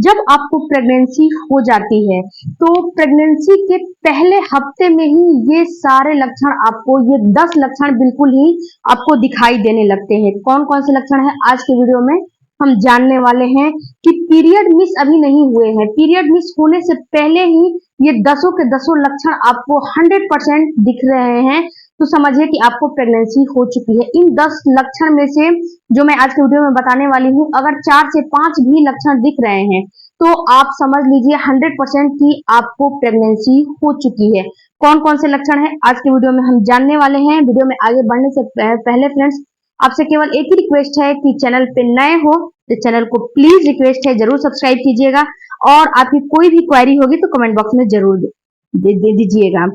जब आपको प्रेगनेंसी हो जाती है तो प्रेगनेंसी के पहले हफ्ते में ही ये सारे लक्षण आपको, ये 10 लक्षण बिल्कुल ही आपको दिखाई देने लगते हैं। कौन कौन से लक्षण है आज के वीडियो में हम जानने वाले हैं कि पीरियड मिस अभी नहीं हुए हैं, पीरियड मिस होने से पहले ही ये दसों के दसों लक्षण आपको 100% दिख रहे हैं, तो समझिए कि आपको प्रेगनेंसी हो चुकी है। इन 10 लक्षण में से जो मैं आज के वीडियो में बताने वाली हूँ, अगर 4 से 5 भी लक्षण दिख रहे हैं तो आप समझ लीजिए 100% की आपको प्रेगनेंसी हो चुकी है। कौन कौन से लक्षण है आज के वीडियो में हम जानने वाले हैं। वीडियो में आगे बढ़ने से पहले फ्रेंड्स, आपसे केवल एक ही रिक्वेस्ट है कि चैनल पे नए हो तो चैनल को प्लीज रिक्वेस्ट है जरूर सब्सक्राइब कीजिएगा, और आपकी कोई भी क्वेरी होगी तो कमेंट बॉक्स में जरूर दे दीजिएगा।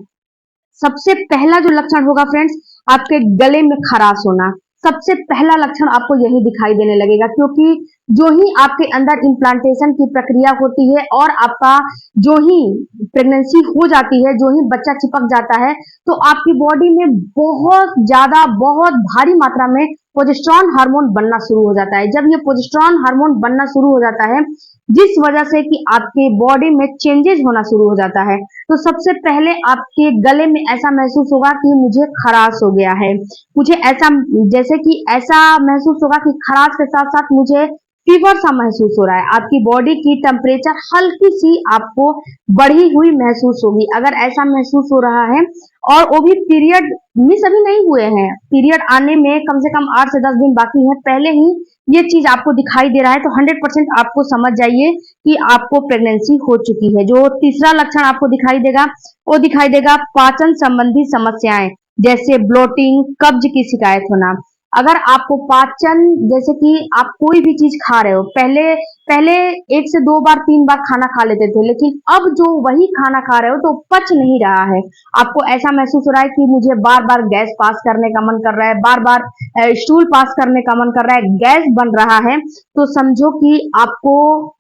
सबसे पहला जो लक्षण होगा फ्रेंड्स, आपके गले में खराश होना। सबसे पहला लक्षण आपको यही दिखाई देने लगेगा, क्योंकि जो ही आपके अंदर इम्प्लांटेशन की प्रक्रिया होती है और आपका जो ही प्रेगनेंसी हो जाती है, जो ही बच्चा चिपक जाता है, तो आपकी बॉडी में बहुत ज्यादा, बहुत भारी मात्रा में प्रोजेस्टेरॉन हार्मोन बनना शुरू हो जाता है। जब ये प्रोजेस्टेरॉन हार्मोन बनना शुरू हो जाता है, जिस वजह से कि आपके बॉडी में चेंजेस होना शुरू हो जाता है, तो सबसे पहले आपके गले में ऐसा महसूस होगा कि मुझे खराश हो गया है। मुझे ऐसा, जैसे कि ऐसा महसूस होगा कि खराश के साथ साथ मुझे फीवर सा महसूस हो रहा है। आपकी बॉडी की टेम्परेचर हल्की सी आपको बढ़ी हुई महसूस होगी। अगर ऐसा महसूस हो रहा है और वो भी पीरियड मिस अभी नहीं हुए हैं, पीरियड आने में कम से कम 8 से 10 दिन बाकी है, पहले ही ये चीज आपको दिखाई दे रहा है, तो 100% आपको समझ जाइए कि आपको प्रेगनेंसी हो चुकी है। जो तीसरा लक्षण आपको दिखाई देगा, वो दिखाई देगा पाचन संबंधी समस्याएं, जैसे ब्लोटिंग, कब्ज की शिकायत होना। अगर आपको पाचन, जैसे कि आप कोई भी चीज खा रहे हो, पहले पहले 1 से 2 बार 3 बार खाना खा लेते थे, लेकिन अब जो वही खाना खा रहे हो तो पच नहीं रहा है। आपको ऐसा महसूस हो रहा है कि मुझे बार बार गैस पास करने का मन कर रहा है, बार बार स्टूल पास करने का मन कर रहा है, गैस बन रहा है, तो समझो कि आपको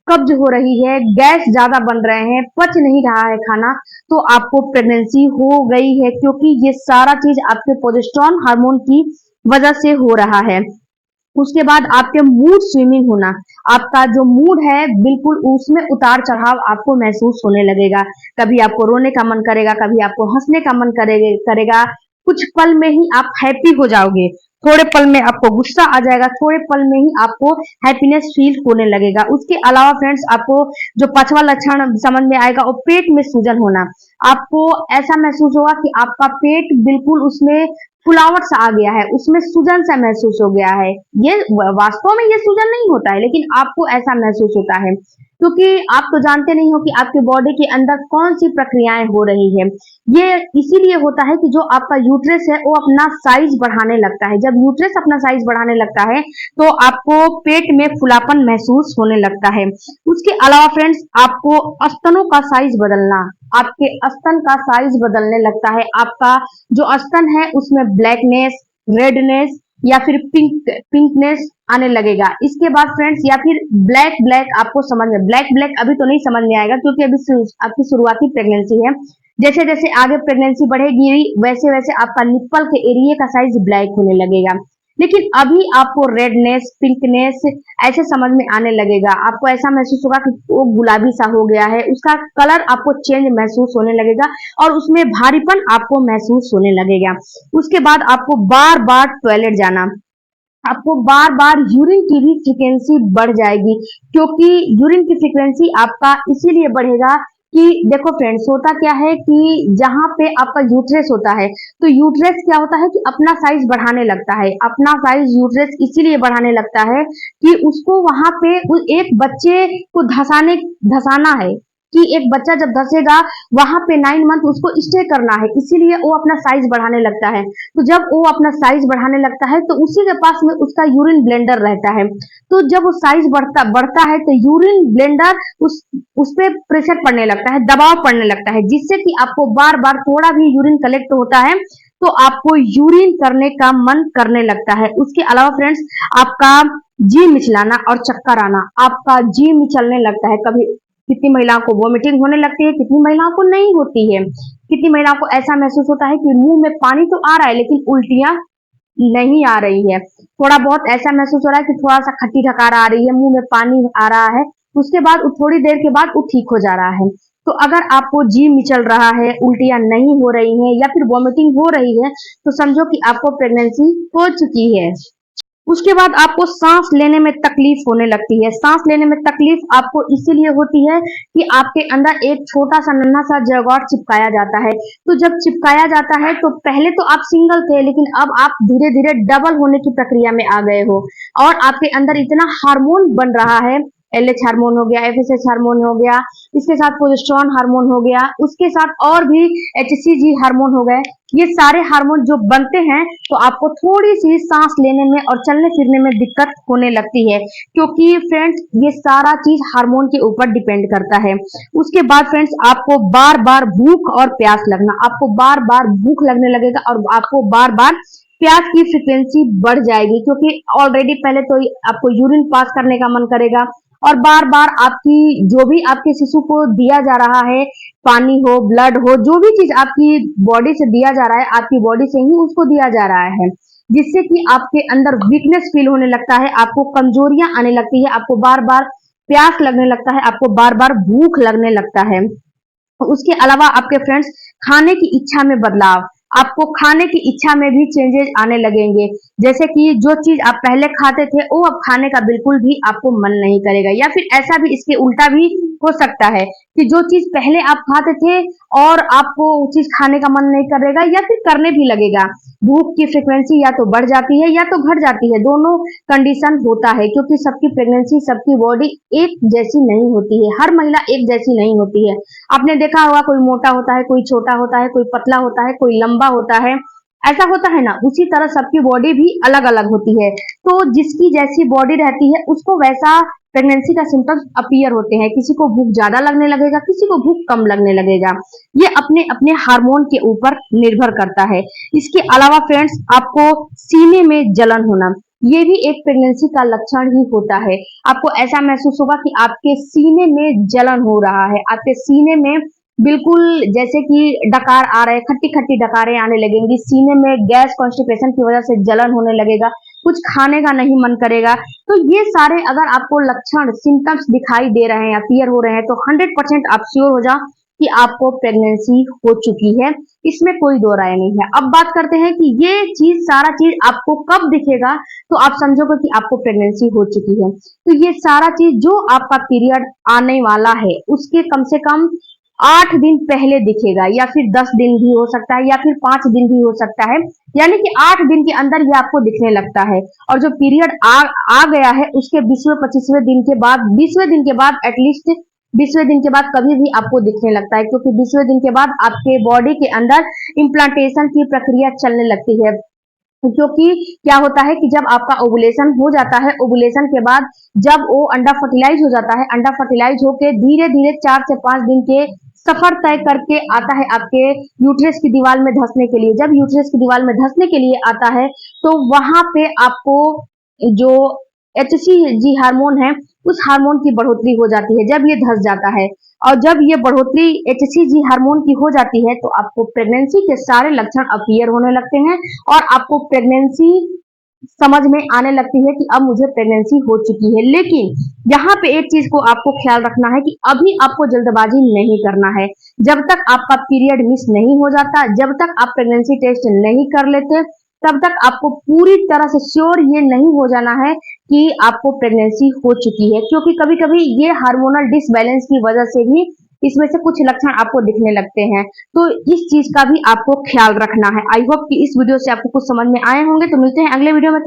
कब्ज हो रही है, गैस ज्यादा बन रहे हैं, पच नहीं रहा है खाना, तो आपको प्रेगनेंसी हो गई है, क्योंकि ये सारा चीज आपके प्रोजेस्टेरॉन हार्मोन की वजह से हो रहा है। उसके बाद आपके मूड स्विंगिंग होना, आपका जो मूड है बिल्कुल उसमें उतार चढ़ाव आपको महसूस होने लगेगा। कभी आपको रोने का मन करेगा, कभी आपको हंसने का मन करेगा। कुछ पल में ही आप हैप्पी हो जाओगे, थोड़े पल में आपको गुस्सा आ जाएगा, थोड़े पल में ही आपको हैप्पीनेस फील होने लगेगा। उसके अलावा फ्रेंड्स, आपको जो पांचवा लक्षण समझ में आएगा, वो पेट में सूजन होना। आपको ऐसा महसूस होगा कि आपका पेट बिल्कुल उसमें फुलावट सा आ गया है, उसमें सूजन सा महसूस हो गया है। ये वास्तव में ये सूजन नहीं होता है, लेकिन आपको ऐसा महसूस होता है, क्योंकि आप तो जानते नहीं हो कि आपके बॉडी के अंदर कौन सी प्रक्रियाएं हो रही है। ये इसीलिए होता है कि जो आपका यूट्रस है वो अपना साइज बढ़ाने लगता है। जब यूट्रस अपना साइज बढ़ाने लगता है तो आपको पेट में फुलापन महसूस होने लगता है। उसके अलावा फ्रेंड्स, आपको स्तनों का साइज बदलना, आपके स्तन का साइज बदलने लगता है। आपका जो स्तन है उसमें ब्लैकनेस, रेडनेस या फिर पिंकनेस आने लगेगा। इसके बाद फ्रेंड्स, या फिर ब्लैक ब्लैक, आपको समझ में, ब्लैक ब्लैक अभी तो नहीं समझ में आएगा क्योंकि अभी आपकी शुरुआती प्रेगनेंसी है। जैसे जैसे आगे प्रेगनेंसी बढ़ेगी वैसे वैसे आपका निप्पल के एरिया का साइज ब्लैक होने लगेगा, लेकिन अभी आपको रेडनेस, पिंकनेस ऐसे समझ में आने लगेगा। आपको ऐसा महसूस होगा कि वो गुलाबी सा हो गया है, उसका कलर आपको चेंज महसूस होने लगेगा और उसमें भारीपन आपको महसूस होने लगेगा। उसके बाद आपको बार बार टॉयलेट जाना, आपको बार बार यूरिन की भी फ्रीक्वेंसी बढ़ जाएगी, क्योंकि यूरिन की फ्रीक्वेंसी आपका इसीलिए बढ़ेगा कि देखो फ्रेंड्स, होता क्या है कि जहां पे आपका यूट्रस होता है, तो यूट्रस क्या होता है कि अपना साइज बढ़ाने लगता है। अपना साइज यूट्रस इसीलिए बढ़ाने लगता है कि उसको वहां पे एक बच्चे को धसाना है, कि एक बच्चा जब धसेगा वहां पे 9 मंथ उसको स्टे करना है, इसीलिए वो अपना साइज बढ़ाने लगता है। तो जब वो अपना साइज बढ़ाने लगता है तो उसी के पास में उसका यूरिन ब्लेंडर रहता है, तो जब वो साइज बढ़ता है तो यूरिन ब्लेंडर उस पे प्रेशर पड़ने लगता है, दबाव पड़ने लगता है, जिससे कि आपको बार बार थोड़ा भी यूरिन कलेक्ट होता है तो आपको यूरिन करने का मन करने लगता है। उसके अलावा फ्रेंड्स, आपका जी मिचलाना और चक्कर आना, आपका जी मिचलने लगता है। कभी कितनी महिलाओं को वोमिटिंग होने लगती है, कितनी महिलाओं को नहीं होती है। कितनी महिलाओं को ऐसा महसूस होता है कि मुंह में पानी तो आ रहा है लेकिन उल्टियां नहीं आ रही है। थोड़ा बहुत ऐसा महसूस हो रहा है कि थोड़ा सा खट्टी ढकार आ रही है, मुंह में पानी आ रहा है, उसके बाद थोड़ी देर के बाद वो ठीक हो जा रहा है। तो अगर आपको जी मिचल रहा है, उल्टियाँ नहीं हो रही हैं या फिर वॉमिटिंग हो रही है, तो समझो कि आपको प्रेगनेंसी हो चुकी है। उसके बाद आपको सांस लेने में तकलीफ होने लगती है। सांस लेने में तकलीफ आपको इसीलिए होती है कि आपके अंदर एक छोटा सा नन्हा सा जगॉट चिपकाया जाता है। तो जब चिपकाया जाता है तो पहले तो आप सिंगल थे, लेकिन अब आप धीरे धीरे डबल होने की प्रक्रिया में आ गए हो और आपके अंदर इतना हार्मोन बन रहा है। एलएच हार्मोन हो गया, एफएसएच हार्मोन हो गया, इसके साथ प्रोजेस्टेरोन हार्मोन हो गया, उसके साथ और भी एचसीजी हार्मोन हो गए। ये सारे हार्मोन जो बनते हैं तो आपको थोड़ी सी सांस लेने में और चलने फिरने में दिक्कत होने लगती है, क्योंकि फ्रेंड्स ये सारा चीज हार्मोन के ऊपर डिपेंड करता है। उसके बाद फ्रेंड्स आपको बार बार भूख और प्यास लगना, आपको बार बार भूख लगने लगेगा और आपको बार बार प्यास की फ्रिक्वेंसी बढ़ जाएगी, क्योंकि ऑलरेडी पहले तो आपको यूरिन पास करने का मन करेगा और बार बार आपकी जो भी आपके शिशु को दिया जा रहा है, पानी हो, ब्लड हो, जो भी चीज आपकी बॉडी से दिया जा रहा है, आपकी बॉडी से ही उसको दिया जा रहा है, जिससे कि आपके अंदर वीकनेस फील होने लगता है, आपको कमजोरियां आने लगती है, आपको बार बार प्यास लगने लगता है, आपको बार बार भूख लगने लगता है। उसके अलावा आपके फ्रेंड्स खाने की इच्छा में बदलाव, आपको खाने की इच्छा में भी चेंजेस आने लगेंगे, जैसे कि जो चीज आप पहले खाते थे वो अब खाने का बिल्कुल भी आपको मन नहीं करेगा, या फिर ऐसा भी इसके उल्टा भी हो सकता है कि जो चीज पहले आप खाते थे और आपको वो चीज खाने का मन नहीं करेगा या फिर करने भी लगेगा। भूख की फ्रिक्वेंसी या तो बढ़ जाती है या तो घट जाती है, दोनों कंडीशन होता है, क्योंकि सबकी प्रेगनेंसी, सबकी बॉडी एक जैसी नहीं होती है, हर महिला एक जैसी नहीं होती है। आपने देखा होगा कोई मोटा होता है, कोई छोटा होता है, कोई पतला होता है, कोई लंबा होता है, ऐसा होता है ना। उसी तरह सबकी बॉडी भी अलग अलग होती है, तो जिसकी जैसी बॉडी रहती है उसको वैसा प्रेगनेंसी का सिम्टम्स अपीयर होते हैं। किसी को भूख ज्यादा लगने लगेगा, किसी को भूख कम लगने लगेगा, ये अपने अपने हार्मोन के ऊपर निर्भर करता है। इसके अलावा फ्रेंड्स आपको सीने में जलन होना, ये भी एक प्रेगनेंसी का लक्षण ही होता है। आपको ऐसा महसूस होगा कि आपके सीने में जलन हो रहा है, आपके सीने में बिल्कुल जैसे कि डकार आ रहे, खट्टी खट्टी डकारें आने लगेंगी, सीने में गैस कॉन्स्टिपेशन की वजह से जलन होने लगेगा, कुछ खाने का नहीं मन करेगा। तो ये सारे अगर आपको लक्षण सिम्टम्स दिखाई दे रहे हैं, अपीयर हो रहे हैं, तो 100% आप श्योर हो जाओ कि आपको प्रेगनेंसी हो चुकी है, इसमें कोई दो राय नहीं है। अब बात करते हैं कि ये चीज, सारा चीज आपको कब दिखेगा तो आप समझोगे कि आपको प्रेगनेंसी हो चुकी है। तो ये सारा चीज जो आपका पीरियड आने वाला है उसके कम से कम 8 दिन पहले दिखेगा, या फिर 10 दिन भी हो सकता है, या फिर 5 दिन भी हो सकता है, यानी कि 8 दिन के अंदर ये आपको दिखने लगता है। और जो पीरियड आ गया है उसके 20वें-25वें दिन के बाद, 20वें दिन के बाद एटलीस्ट 20वें दिन के बाद कभी भी आपको दिखने लगता है, क्योंकि 20वें दिन के बाद आपके बॉडी के अंदर इम्प्लांटेशन की प्रक्रिया चलने लगती है। क्योंकि क्या होता है कि जब आपका ओवुलेशन हो जाता है, ओवुलेशन के बाद जब वो अंडा फर्टिलाइज हो जाता है, अंडा फर्टिलाइज होके धीरे धीरे 4 से 5 दिन के सफर तय करके आता है आपके यूट्रस की दीवार में धंसने के लिए। जब यूट्रस की दीवार में धंसने के लिए आता है तो वहां पे आपको जो एचसीजी हार्मोन है उस हार्मोन की बढ़ोतरी हो जाती है जब ये धंस जाता है। और जब ये बढ़ोतरी एचसीजी हार्मोन की हो जाती है तो आपको प्रेगनेंसी के सारे लक्षण अपीयर होने लगते हैं और आपको प्रेगनेंसी समझ में आने लगती है कि अब मुझे प्रेगनेंसी हो चुकी है। लेकिन यहाँ पे एक चीज को आपको ख्याल रखना है कि अभी आपको जल्दबाजी नहीं करना है। जब तक आपका पीरियड मिस नहीं हो जाता, जब तक आप प्रेगनेंसी टेस्ट नहीं कर लेते, तब तक आपको पूरी तरह से श्योर ये नहीं हो जाना है कि आपको प्रेगनेंसी हो चुकी है, क्योंकि कभी कभी ये हार्मोनल डिसबैलेंस की वजह से भी इसमें से कुछ लक्षण आपको दिखने लगते हैं। तो इस चीज का भी आपको ख्याल रखना है। आई होप कि इस वीडियो से आपको कुछ समझ में आए होंगे। तो मिलते हैं अगले वीडियो में।